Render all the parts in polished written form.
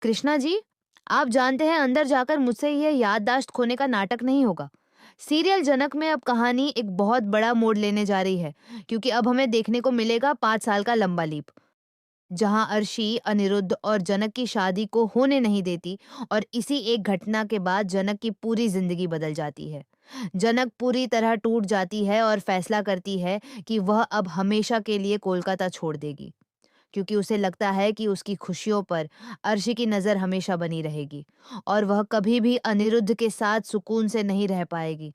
कृष्णा जी, आप जानते हैं अंदर जाकर मुझसे यह याददाश्त खोने का नाटक नहीं होगा। सीरियल जनक में अब कहानी एक बहुत बड़ा मोड़ लेने जा रही है, क्योंकि अब हमें देखने को मिलेगा 5 साल का लंबा लीप, जहां अर्शी अनिरुद्ध और जनक की शादी को होने नहीं देती और इसी एक घटना के बाद जनक की पूरी जिंदगी बदल जाती है। जनक पूरी तरह टूट जाती है और फैसला करती है कि वह अब हमेशा के लिए कोलकाता छोड़ देगी, क्योंकि उसे लगता है कि उसकी खुशियों पर अर्शी की नज़र हमेशा बनी रहेगी और वह कभी भी अनिरुद्ध के साथ सुकून से नहीं रह पाएगी।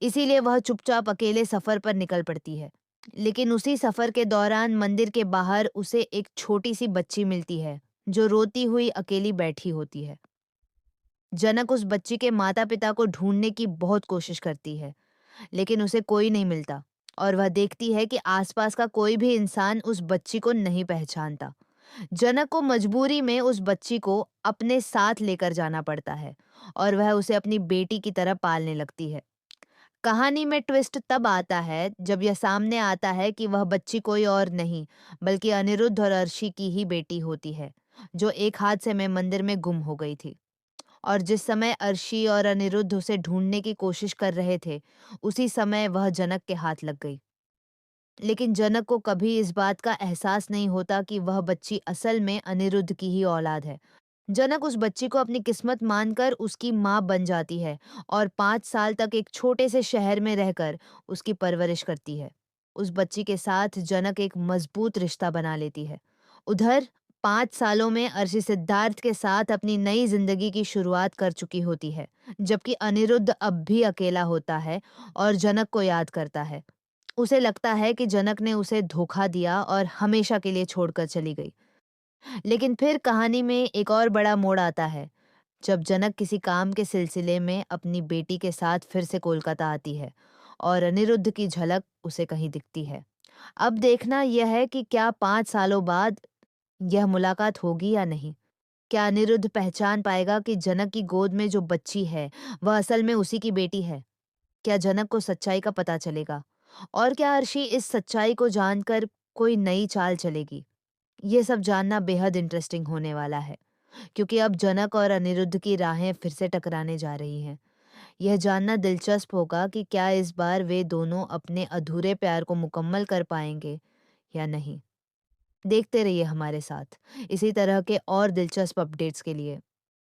इसीलिए वह चुपचाप अकेले सफर पर निकल पड़ती है। लेकिन उसी सफर के दौरान मंदिर के बाहर उसे एक छोटी सी बच्ची मिलती है, जो रोती हुई अकेली बैठी होती है। जनक उस बच्ची के माता पिता को ढूंढने की बहुत कोशिश करती है, लेकिन उसे कोई नहीं मिलता और वह देखती है कि आसपास का कोई भी इंसान उस बच्ची को नहीं पहचानता। जनक को मजबूरी में उस बच्ची को अपने साथ लेकर जाना पड़ता है और वह उसे अपनी बेटी की तरह पालने लगती है। कहानी में ट्विस्ट तब आता है जब यह सामने आता है कि वह बच्ची कोई और नहीं, बल्कि अनिरुद्ध और अर्शी की ही बेटी होती है, जो एक हादसे में मंदिर में गुम हो गई थी। और जिस समय अर्शी और अनिरुद्ध उसे ढूंढने की कोशिश कर रहे थे, उसी समय वह जनक के हाथ लग गई। लेकिन जनक को कभी इस बात का एहसास नहीं होता कि वह बच्ची असल में अनिरुद्ध की ही औलाद है। जनक उस बच्ची को अपनी किस्मत मानकर उसकी माँ बन जाती है और 5 साल तक एक छोटे से शहर में रहकर उसकी परवरिश करती है। उस बच्ची के साथ जनक एक मजबूत रिश्ता बना लेती है। उधर 5 सालों में अर्शी सिद्धार्थ के साथ अपनी नई जिंदगी की शुरुआत कर चुकी होती है, जबकि अनिरुद्ध अब भी अकेला होता है और जनक को याद करता है। उसे लगता है कि जनक ने उसे धोखा दिया और हमेशा के लिए छोड़कर चली गई। लेकिन फिर कहानी में एक और बड़ा मोड़ आता है, जब जनक किसी काम के सिलसिले में अपनी बेटी के साथ फिर से कोलकाता आती है और अनिरुद्ध की झलक उसे कहीं दिखती है। अब देखना यह है कि क्या 5 सालों बाद यह मुलाकात होगी या नहीं। क्या अनिरुद्ध पहचान पाएगा कि जनक की गोद में जो बच्ची है, वह असल में उसी की बेटी है? क्या जनक को सच्चाई का पता चलेगा? और क्या अर्शी इस सच्चाई को जानकर कोई नई चाल चलेगी? ये सब जानना बेहद इंटरेस्टिंग होने वाला है, क्योंकि अब जनक और अनिरुद्ध की राहें फिर से टकराने जा रही हैं। यह जानना दिलचस्प होगा कि क्या इस बार वे दोनों अपने अधूरे प्यार को मुकम्मल कर पाएंगे या नहीं। देखते रहिए हमारे साथ इसी तरह के और दिलचस्प अपडेट्स के लिए।